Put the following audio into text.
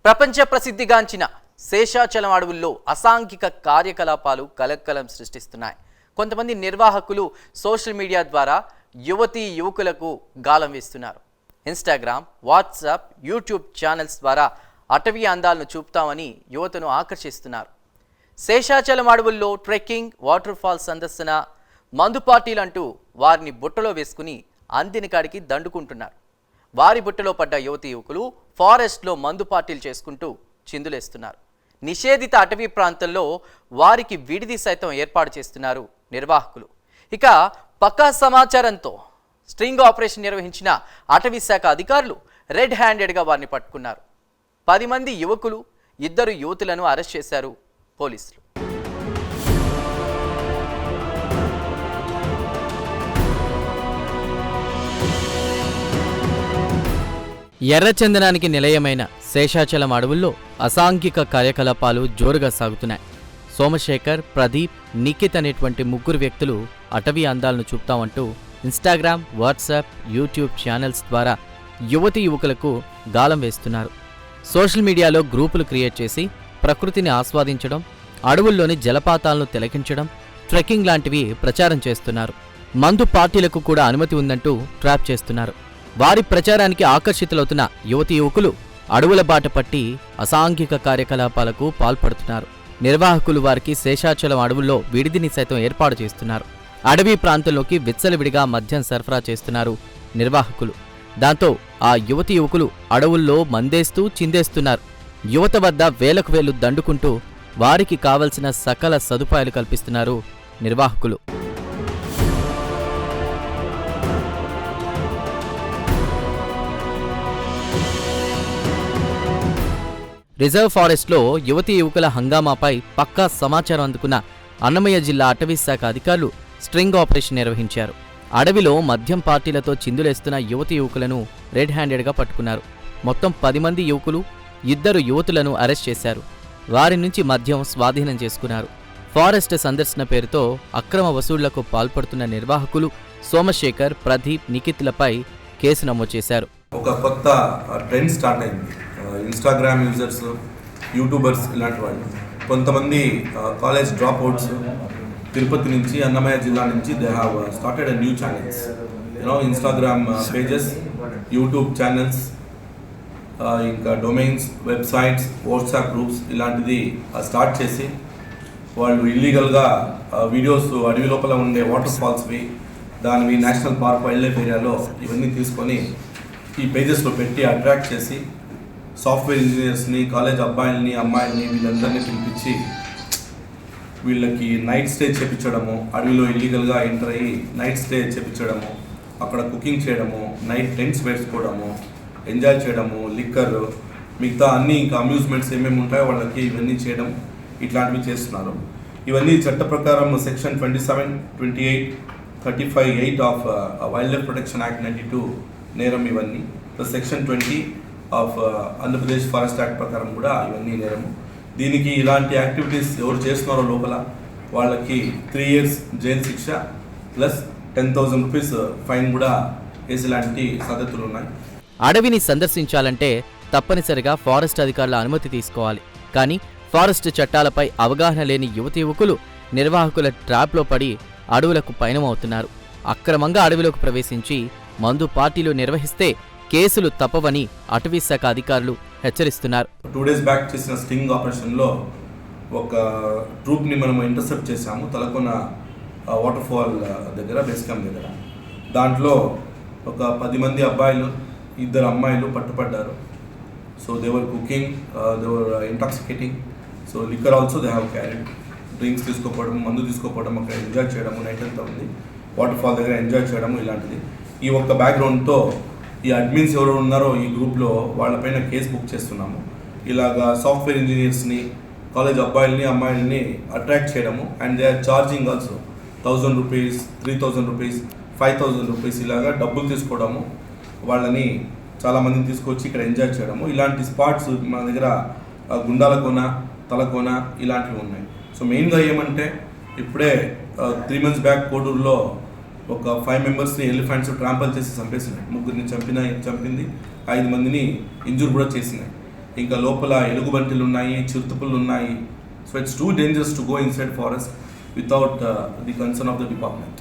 ప్రపంచ ప్రసిద్ధిగాంచిన శేషాచలం అడవుల్లో అసాంఘిక కార్యకలాపాలు కలకలం సృష్టిస్తున్నాయి. కొంతమంది నిర్వాహకులు సోషల్ మీడియా ద్వారా యువతీ యువకులకు గాలం వేస్తున్నారు. ఇన్స్టాగ్రామ్, వాట్సాప్, యూట్యూబ్ ఛానల్స్ ద్వారా అటవీ అందాలను చూపుతామని యువతను ఆకర్షిస్తున్నారు. శేషాచలం అడవుల్లో ట్రెక్కింగ్, వాటర్ ఫాల్ సందర్శన, మందు పార్టీలంటూ వారిని బుట్టలో వేసుకుని అందిన కాడికి దండుకుంటున్నారు. వారి బుట్టలో పడ్డ యువతీ యువకులు ఫారెస్ట్లో మందు పార్టీలు చేసుకుంటూ చిందులేస్తున్నారు. నిషేధిత అటవీ ప్రాంతంలో వారికి విడిది సైతం ఏర్పాటు చేస్తున్నారు నిర్వాహకులు. ఇక పక్కా సమాచారంతో స్ట్రింగ్ ఆపరేషన్ నిర్వహించిన అటవీ శాఖ అధికారులు రెడ్ హ్యాండెడ్గా వారిని పట్టుకున్నారు. 10 మంది యువకులు, 2 యువతులను అరెస్ట్ చేశారు పోలీసులు. ఎర్రచందనానికి నిలయమైన శేషాచలం అడవుల్లో అసాంఘిక కార్యకలాపాలు జోరుగా సాగుతున్నాయి. సోమశేఖర్, ప్రదీప్, నిఖిత్ అనేటువంటి 3 వ్యక్తులు అటవీ అందాలను చూపుతామంటూ ఇన్స్టాగ్రామ్, వాట్సాప్, యూట్యూబ్ ఛానల్స్ ద్వారా యువతీ యువకులకు గాలం వేస్తున్నారు. సోషల్ మీడియాలో గ్రూపులు క్రియేట్ చేసి ప్రకృతిని ఆస్వాదించడం, అడవుల్లోని జలపాతాలను తిలకించడం, ట్రెక్కింగ్ లాంటివి ప్రచారం చేస్తున్నారు. మందు పార్టీలకు కూడా అనుమతి ఉందంటూ ట్రాప్ చేస్తున్నారు. వారి ప్రచారానికి ఆకర్షితులవుతున్న యువతీ యువకులు అడవుల బాట పట్టి అసాంఘిక కార్యకలాపాలకు పాల్పడుతున్నారు. నిర్వాహకులు వారికి శేషాచలం అడవుల్లో విడిదిని సైతం ఏర్పాటు చేస్తున్నారు. అడవి ప్రాంతంలోకి విచ్చలవిడిగా మద్యం సరఫరా చేస్తున్నారు నిర్వాహకులు. దాంతో ఆ యువతీ యువకులు అడవుల్లో మందేస్తూ చిందేస్తున్నారు. యువత వద్ద వేలకు వేలు దండుకుంటూ వారికి కావలసిన సకల సదుపాయాలు కల్పిస్తున్నారు నిర్వాహకులు. రిజర్వ్ ఫారెస్ట్లో యువతీ యువకుల హంగామాపై పక్కా సమాచారం అందుకున్న అన్నమయ్య జిల్లా అటవీ శాఖ అధికారులు స్ట్రింగ్ ఆపరేషన్ నిర్వహించారు. అడవిలో మద్యం పార్టీలతో చిందులేస్తున్న యువతీ యువకులను రెడ్ హ్యాండెడ్గా పట్టుకున్నారు. మొత్తం 10 మంది యువకులు, 2 యువతులను అరెస్ట్ చేశారు. వారి నుంచి మద్యం స్వాధీనం చేసుకున్నారు. ఫారెస్ట్ సందర్శన పేరుతో అక్రమ వసూళ్లకు పాల్పడుతున్న నిర్వాహకులు సోమశేఖర్, ప్రదీప్, నిఖిత్లపై కేసు నమోదు చేశారు. ఒక కొత్త ట్రెండ్ స్టార్ట్ అయింది. ఇన్స్టాగ్రామ్ యూజర్స్, యూట్యూబర్స్ ఇలాంటి వాళ్ళు, కొంతమంది కాలేజ్ డ్రాప్ అవుట్స్ తిరుపతి నుంచి, అన్నమయ్య జిల్లా నుంచి they have started a new channels, Instagram pages, YouTube channels, ఇంకా డొమైన్స్, వెబ్సైట్స్, వాట్సాప్ గ్రూప్స్ ఇలాంటిది స్టార్ట్ చేసి వాళ్ళు ఇల్లీగల్గా వీడియోస్ అడవి లోపల ఉండే వాటర్ ఫాల్స్వి, దానివి నేషనల్ పార్క్, వైల్డ్ లైఫ్ ఏరియాలో ఇవన్నీ తీసుకొని ఈ పేజెస్లో పెట్టి అట్రాక్ట్ చేసి సాఫ్ట్వేర్ ఇంజనీర్స్ని, కాలేజ్ అబ్బాయిల్ని, అమ్మాయిల్ని వీళ్ళందరినీ పిలిపించి వీళ్ళకి నైట్ స్టే చేయించడము, అడవిలో ఇల్లీగల్గా ఎంటర్ అయ్యి నైట్ స్టే చేయించడము, అక్కడ కుకింగ్ చేయడము, నైట్ టెంట్స్ వేసుకోవడము, ఎంజాయ్ చేయడము, లిక్కర్, మిగతా అన్నీ ఇంకా అమ్యూజ్మెంట్స్ ఏమేమి ఉంటాయో వాళ్ళకి ఇవన్నీ చేయడం, ఇట్లాంటివి చేస్తున్నారు. ఇవన్నీ చట్ట ప్రకారం section 27, 28, 35, 8 of wild life protection act 92 నేరం ఇవన్నీ. Plus section 20 of Andhra Pradesh forest act ప్రకారం కూడా ఇవన్నీ నేరము. దీనికి ఇలాంటి యాక్టివిటీస్ ఎవరు చేస్తున్నారో లోపల వాళ్ళకి 3 years జైలు శిక్ష ప్లస్ 10,000 రూపీస్ ఫైన్ కూడా వేసేలాంటి సాధ్యతలు ఉన్నాయి. అడవిని సందర్శించాలంటే తప్పనిసరిగా ఫారెస్ట్ అధికారుల అనుమతి తీసుకోవాలి. కానీ ఫారెస్ట్ చట్టాలపై అవగాహన లేని యువతీ యువకులు నిర్వాహకుల ట్రాప్లో పడి అడవులకు పయనమవుతున్నారు. అక్రమంగా అడవిలోకి ప్రవేశించి మందు పార్టీలు నిర్వహిస్తే కేసులు తప్పవని అటవీ శాఖ అధికారులు హెచ్చరిస్తున్నారు. 2 days బ్యాక్ చేసిన స్టింగ్ ఆపరేషన్లో ఒక ట్రూప్ని మనం ఇంటర్సెప్ట్ చేశాము తలకొన వాటర్ ఫాల్ దగ్గర, బేస్ క్యాంప్ దగ్గర. దాంట్లో ఒక 10 మంది అబ్బాయిలు, 2 అమ్మాయిలు పట్టుపడ్డారు. So they were cooking, they were intoxicating, so liquor also they have carried. Drinks తీసుకోపోవడం, మందు తీసుకోపోవడం, అక్కడ ఎంజాయ్ చేయడము, నైట్ అంతా ఉంది వాటర్ ఫాల్ దగ్గర ఎంజాయ్ చేయడము ఇలాంటిది. ఈ ఒక్క బ్యాక్గ్రౌండ్తో ఈ అడ్మిన్స్ ఎవరు ఉన్నారో ఈ గ్రూప్లో వాళ్ళపైన కేసు బుక్ చేస్తున్నాము. ఇలాగా సాఫ్ట్వేర్ ఇంజనీర్స్ని, కాలేజ్ అబ్బాయిల్ని, అమ్మాయిల్ని అట్రాక్ట్ చేయడము, and they are charging also 1,000 rupees, 3,000 rupees, 5,000 rupees ఇలాగా డబ్బులు తీసుకోవడము, వాళ్ళని చాలామందిని తీసుకొచ్చి ఇక్కడ ఎంజాయ్ చేయడము. ఇలాంటి స్పాట్స్ మన దగ్గర గుండాలకోన, తలకోన ఇలాంటివి ఉన్నాయి. సో మెయిన్గా ఏమంటే ఇప్పుడే 3 months బ్యాక్ కోడూరులో ఒక 5 మెంబర్స్ని ఎలిఫెంట్స్ ట్రాంపల్ చేసి చంపేసినాయి. 3 చంపింది, 5 మందిని ఇంజూర్ కూడా చేసినాయి. ఇంకా లోపల ఎలుగుబంటిలు ఉన్నాయి, చిరుతపులు ఉన్నాయి. So it's too dangerous to go inside forest without the concern of the department.